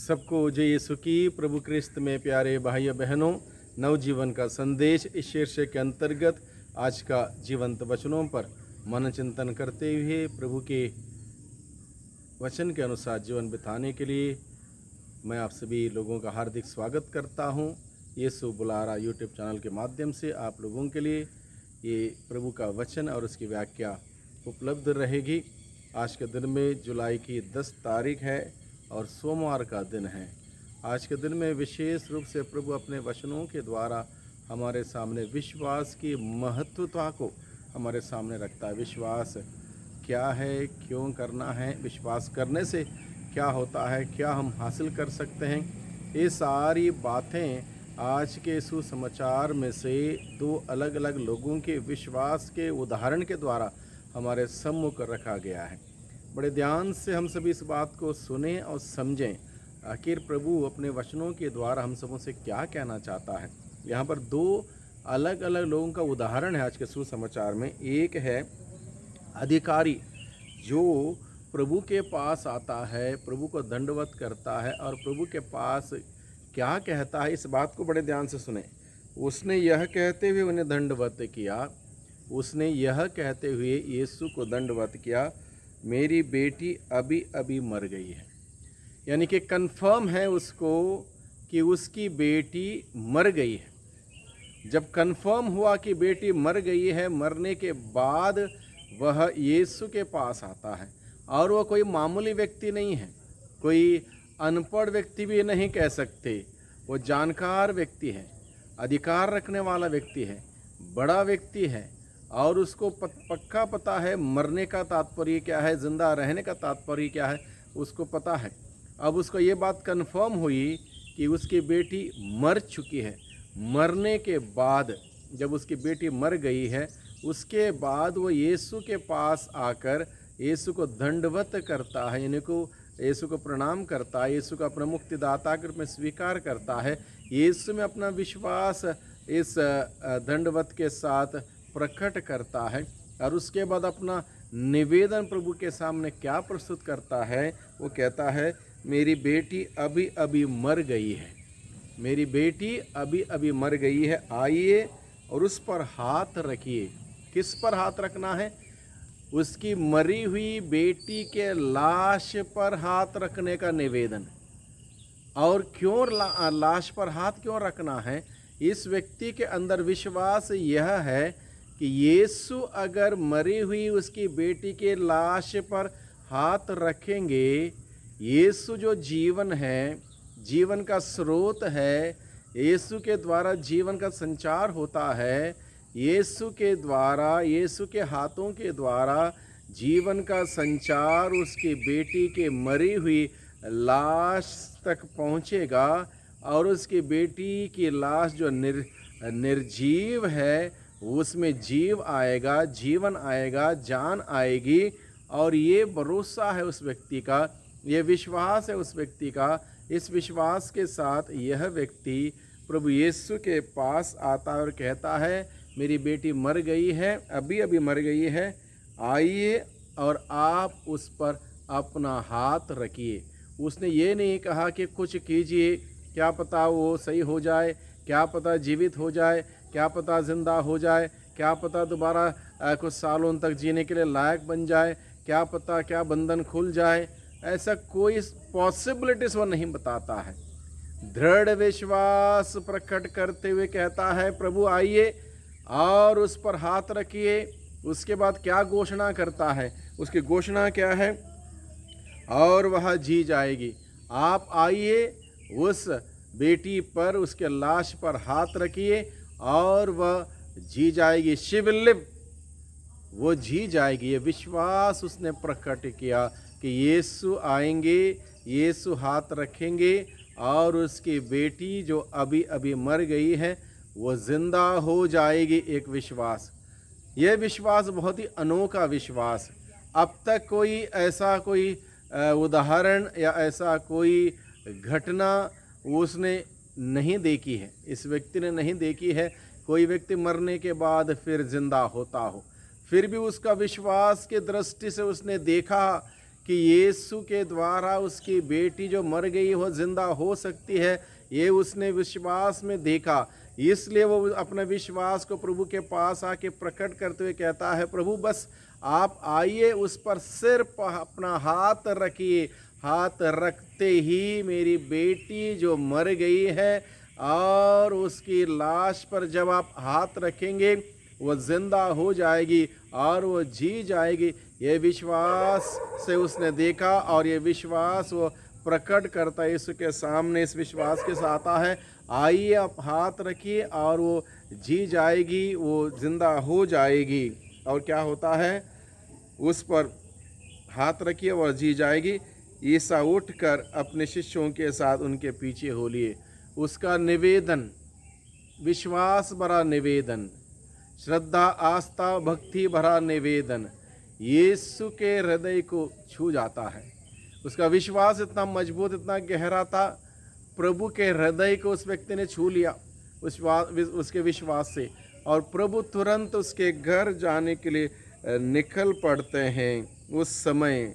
सबको जय यीशु की। प्रभु क्रिस्त में प्यारे भाई बहनों, नवजीवन का संदेश इस शीर्षक के अंतर्गत आज का जीवंत वचनों पर मन चिंतन करते हुए प्रभु के वचन के अनुसार जीवन बिताने के लिए मैं आप सभी लोगों का हार्दिक स्वागत करता हूं। यीशु बुलारा यूट्यूब चैनल के माध्यम से आप लोगों के लिए ये प्रभु का वचन और उसकी व्याख्या उपलब्ध रहेगी। आज के दिन में जुलाई की 10 तारीख है और सोमवार का दिन है। आज के दिन में विशेष रूप से प्रभु अपने वचनों के द्वारा हमारे सामने विश्वास की महत्वता को हमारे सामने रखता है। विश्वास क्या है, क्यों करना है, विश्वास करने से क्या होता है, क्या हम हासिल कर सकते हैं, ये सारी बातें आज के सुसमाचार में से दो अलग अलग लोगों के विश्वास के उदाहरण के द्वारा हमारे सम्मुख रखा गया है। बड़े ध्यान से हम सभी इस बात को सुनें और समझें, आखिर प्रभु अपने वचनों के द्वारा हम सबों से क्या कहना चाहता है। यहाँ पर दो अलग अलग लोगों का उदाहरण है आज के सुसमाचार में। एक है अधिकारी जो प्रभु के पास आता है, प्रभु को दंडवत करता है और प्रभु के पास क्या कहता है, इस बात को बड़े ध्यान से सुने। उसने यह कहते हुए उन्हें दंडवत किया, उसने यह कहते हुए यीशु को दंडवत किया, मेरी बेटी अभी अभी मर गई है। यानी कि कंफर्म है उसको कि उसकी बेटी मर गई है। जब कंफर्म हुआ कि बेटी मर गई है, मरने के बाद वह यीशु के पास आता है और वह कोई मामूली व्यक्ति नहीं है, कोई अनपढ़ व्यक्ति भी नहीं कह सकते। वो जानकार व्यक्ति है, अधिकार रखने वाला व्यक्ति है, बड़ा व्यक्ति है और उसको पक्का पता है मरने का तात्पर्य क्या है, जिंदा रहने का तात्पर्य क्या है, उसको पता है। अब उसको ये बात कंफर्म हुई कि उसकी बेटी मर चुकी है। मरने के बाद जब उसकी बेटी मर गई है, उसके बाद वो यीशु के पास आकर यीशु को दंडवत करता है, यानी को यीशु को प्रणाम करता है, यीशु को अपना मुक्तिदाता के रूप में स्वीकार करता है। यीशु में अपना विश्वास इस दंडवत के साथ प्रकट करता है और उसके बाद अपना निवेदन प्रभु के सामने क्या प्रस्तुत करता है। वो कहता है, मेरी बेटी अभी अभी मर गई है, मेरी बेटी अभी अभी मर गई है, आइए और उस पर हाथ रखिए। किस पर हाथ रखना है? उसकी मरी हुई बेटी के लाश पर हाथ रखने का निवेदन। और क्यों लाश पर हाथ क्यों रखना है? इस व्यक्ति के अंदर विश्वास यह है कि यीशु अगर मरी हुई उसकी बेटी के लाश पर हाथ रखेंगे, यीशु जो जीवन है, जीवन का स्रोत है, यीशु के द्वारा जीवन का संचार होता है, यीशु के द्वारा, यीशु के हाथों के द्वारा जीवन का संचार उसकी बेटी के मरी हुई लाश तक पहुंचेगा और उसकी बेटी की लाश जो निर्जीव है, उसमें जीव आएगा, जीवन आएगा, जान आएगी। और ये भरोसा है उस व्यक्ति का, ये विश्वास है उस व्यक्ति का। इस विश्वास के साथ यह व्यक्ति प्रभु यीशु के पास आता है और कहता है, मेरी बेटी मर गई है, अभी अभी मर गई है, आइए और आप उस पर अपना हाथ रखिए। उसने ये नहीं कहा कि कुछ कीजिए, क्या पता वो सही हो जाए, क्या पता जीवित हो जाए, क्या पता जिंदा हो जाए, क्या पता दोबारा कुछ सालों तक जीने के लिए लायक बन जाए, क्या पता क्या बंधन खुल जाए। ऐसा कोई पॉसिबिलिटीज वो नहीं बताता है। दृढ़ विश्वास प्रकट करते हुए कहता है, प्रभु आइए और उस पर हाथ रखिए। उसके बाद क्या घोषणा करता है? उसकी घोषणा क्या है? और वह जी जाएगी। आप आइए, उस बेटी पर, उसके लाश पर हाथ रखिए और वह जी जाएगी। शी विल लिव, वो जी जाएगी। ये विश्वास उसने प्रकट किया कि यीशु आएंगे, यीशु हाथ रखेंगे और उसकी बेटी जो अभी अभी मर गई है वो जिंदा हो जाएगी। एक विश्वास, यह विश्वास बहुत ही अनोखा विश्वास। अब तक कोई ऐसा कोई उदाहरण या ऐसा कोई घटना उसने नहीं देखी है, इस व्यक्ति ने नहीं देखी है। कोई व्यक्ति मरने के बाद फिर जिंदा होता हो, फिर भी उसका विश्वास के दृष्टि से उसने देखा कि यीशु के द्वारा उसकी बेटी जो मर गई वो जिंदा हो सकती है, ये उसने विश्वास में देखा। इसलिए वो अपने विश्वास को प्रभु के पास आके प्रकट करते हुए कहता है, प्रभु बस आप आइए, उस पर सिर्फ अपना हाथ रखिए। हाथ रखते ही मेरी बेटी जो मर गई है और उसकी लाश पर जब आप हाथ रखेंगे वो जिंदा हो जाएगी और वो जी जाएगी। ये विश्वास से उसने देखा और ये विश्वास वो प्रकट करता है यीशु के सामने। इस विश्वास के साथ आता है, आइए आप हाथ रखिए और वो जी जाएगी, वो जिंदा हो जाएगी। और क्या होता है, उस पर हाथ रखिए और जी जाएगी। ईसा उठकर अपने शिष्यों के साथ उनके पीछे हो लिए। उसका निवेदन, विश्वास भरा निवेदन, श्रद्धा आस्था भक्ति भरा निवेदन यीशु के हृदय को छू जाता है। उसका विश्वास इतना मजबूत, इतना गहरा था, प्रभु के हृदय को उस व्यक्ति ने छू लिया उसके विश्वास से। और प्रभु तुरंत उसके घर जाने के लिए निकल पड़ते हैं। उस समय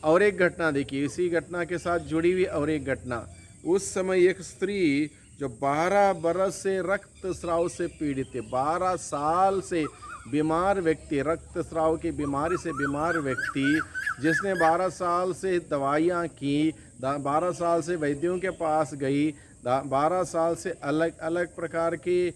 और एक घटना देखिए, इसी घटना के साथ जुड़ी हुई और एक घटना। उस समय एक स्त्री जो 12 बरस से रक्तस्राव से पीड़ित है, 12 साल से बीमार व्यक्ति, रक्तस्राव की बीमारी से बीमार व्यक्ति, जिसने 12 साल से दवाइयाँ की, 12 साल से वैद्यों के पास गई, 12 साल से अलग अलग प्रकार के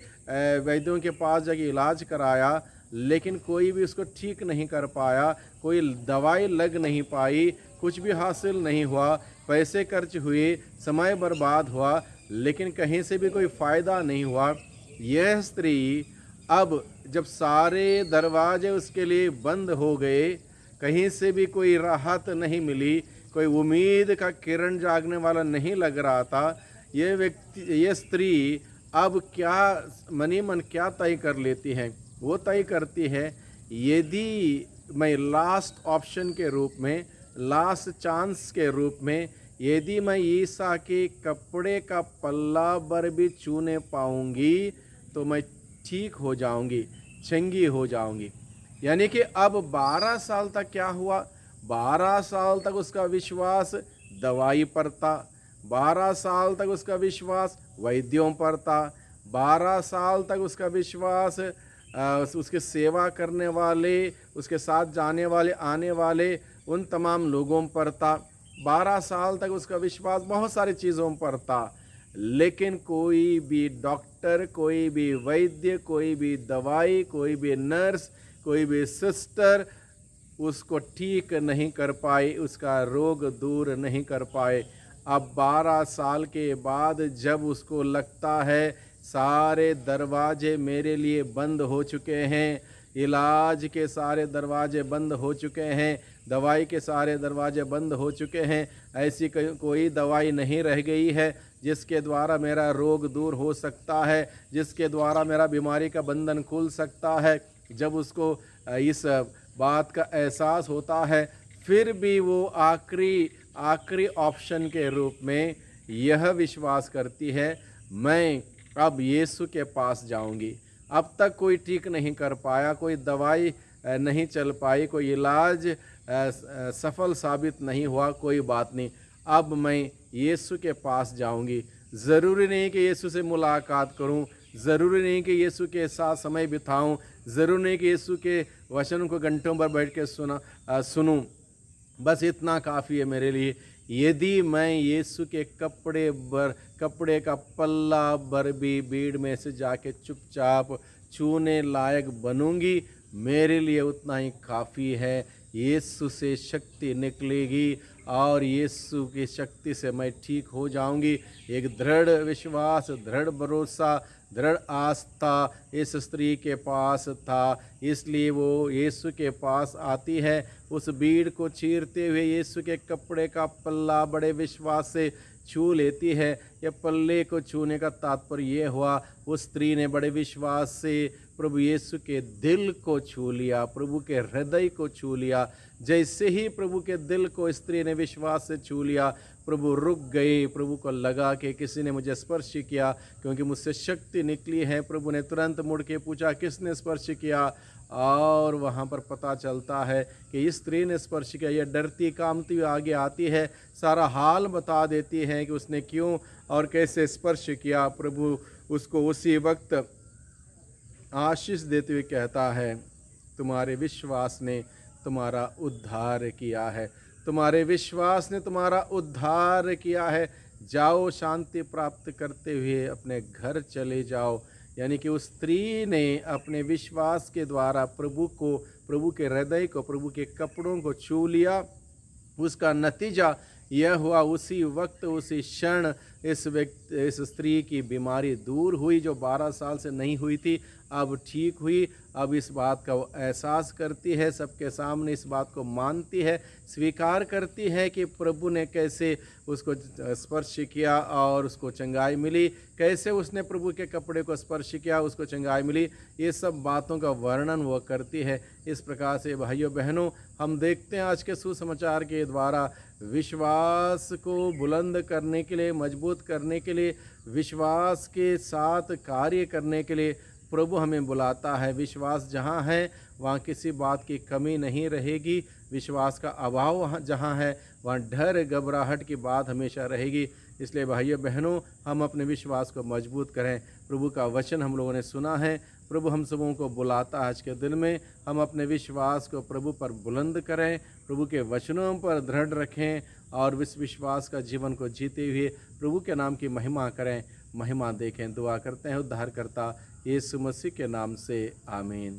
वैद्यों के पास जाके इलाज कराया, लेकिन कोई भी उसको ठीक नहीं कर पाया, कोई दवाई लग नहीं पाई, कुछ भी हासिल नहीं हुआ, पैसे खर्च हुए, समय बर्बाद हुआ, लेकिन कहीं से भी कोई फ़ायदा नहीं हुआ। यह स्त्री अब जब सारे दरवाजे उसके लिए बंद हो गए, कहीं से भी कोई राहत नहीं मिली, कोई उम्मीद का किरण जागने वाला नहीं लग रहा था, ये स्त्री अब क्या मनी मन क्या तय कर लेती है, वो तय करती है, यदि मैं लास्ट ऑप्शन के रूप में, लास्ट चांस के रूप में, यदि मैं ईसा के कपड़े का पल्ला भर भी छूने पाऊंगी तो मैं ठीक हो जाऊंगी, चंगी हो जाऊंगी। यानी कि अब 12 साल तक क्या हुआ, 12 साल तक उसका विश्वास दवाई पर था, 12 साल तक उसका विश्वास वैद्यों पर था, 12 साल तक उसका विश्वास उसके सेवा करने वाले, उसके साथ जाने वाले, आने वाले उन तमाम लोगों पर था, 12 साल तक उसका विश्वास बहुत सारी चीज़ों पर था। लेकिन कोई भी डॉक्टर, कोई भी वैद्य, कोई भी दवाई, कोई भी नर्स, कोई भी सिस्टर उसको ठीक नहीं कर पाए, उसका रोग दूर नहीं कर पाए। अब 12 साल के बाद जब उसको लगता है सारे दरवाजे मेरे लिए बंद हो चुके हैं, इलाज के सारे दरवाजे बंद हो चुके हैं, दवाई के सारे दरवाजे बंद हो चुके हैं, ऐसी कोई दवाई नहीं रह गई है जिसके द्वारा मेरा रोग दूर हो सकता है, जिसके द्वारा मेरा बीमारी का बंधन खुल सकता है। जब उसको इस बात का एहसास होता है, फिर भी वो आखिरी ऑप्शन के रूप में यह विश्वास करती है, मैं अब यीशु के पास जाऊंगी। अब तक कोई ठीक नहीं कर पाया, कोई दवाई नहीं चल पाई, कोई इलाज सफल साबित नहीं हुआ, कोई बात नहीं, अब मैं यीशु के पास जाऊंगी। ज़रूरी नहीं कि यीशु से मुलाकात करूं, ज़रूरी नहीं कि यीशु के साथ समय बिताऊं, ज़रूरी नहीं कि यीशु के वचन को घंटों पर बैठ के सुनूं, बस इतना काफ़ी है मेरे लिए। यदि मैं यीशु के कपड़े का पल्ला भर भी भीड़ में से जाके चुपचाप छूने लायक बनूंगी, मेरे लिए उतना ही काफ़ी है। यीशु से शक्ति निकलेगी और यीशु की शक्ति से मैं ठीक हो जाऊंगी। एक दृढ़ विश्वास, दृढ़ भरोसा, दृढ़ आस्था इस स्त्री के पास था, इसलिए वो यीशु के पास आती है। उस भीड़ को चीरते हुए यीशु के कपड़े का पल्ला बड़े विश्वास से छू लेती है। यह पल्ले को छूने का तात्पर्य ये हुआ, उस स्त्री ने बड़े विश्वास से प्रभु यीशु के दिल को छू लिया, प्रभु के हृदय को छू लिया। जैसे ही प्रभु के दिल को स्त्री ने विश्वास से छू लिया, प्रभु रुक गए। प्रभु को लगा कि किसी ने मुझे स्पर्श किया, क्योंकि मुझसे शक्ति निकली है। प्रभु ने तुरंत मुड़ के पूछा, किसने स्पर्श किया? और वहाँ पर पता चलता है कि इस स्त्री ने स्पर्श किया। यह डरती कांपती हुई आगे आती है, सारा हाल बता देती है कि उसने क्यों और कैसे स्पर्श किया। प्रभु उसको उसी वक्त आशीष देते हुए कहता है, तुम्हारे विश्वास ने तुम्हारा उद्धार किया है, तुम्हारे विश्वास ने तुम्हारा उद्धार किया है। जाओ, शांति प्राप्त करते हुए अपने घर चले जाओ। यानी कि उस स्त्री ने अपने विश्वास के द्वारा प्रभु को, प्रभु के हृदय को, प्रभु के कपड़ों को छू लिया। उसका नतीजा यह हुआ, उसी वक्त उसी क्षण इस स्त्री की बीमारी दूर हुई, जो 12 साल से नहीं हुई थी, अब ठीक हुई। अब इस बात का वो एहसास करती है, सबके सामने इस बात को मानती है, स्वीकार करती है कि प्रभु ने कैसे उसको स्पर्श किया और उसको चंगाई मिली, कैसे उसने प्रभु के कपड़े को स्पर्श किया, उसको चंगाई मिली। ये सब बातों का वर्णन वो करती है। इस प्रकार से भाइयों बहनों, हम देखते हैं आज के सुसमाचार के द्वारा विश्वास को बुलंद करने के लिए, मजबूत करने के लिए, विश्वास के साथ कार्य करने के लिए प्रभु हमें बुलाता है। विश्वास जहाँ है वहाँ किसी बात की कमी नहीं रहेगी। विश्वास का अभाव वहाँ जहाँ है वहाँ डर घबराहट की बात हमेशा रहेगी। इसलिए भाइयों बहनों, हम अपने विश्वास को मजबूत करें। प्रभु का वचन हम लोगों ने सुना है, प्रभु हम सबों को बुलाता है आज के दिन में हम अपने विश्वास को प्रभु पर बुलंद करें, प्रभु के वचनों पर दृढ़ रखें और इस विश्वास का जीवन को जीते हुए प्रभु के नाम की महिमा करें, महिमा देखें। दुआ करते हैं उद्धारकर्ता यीशु मसीह के नाम से, आमीन।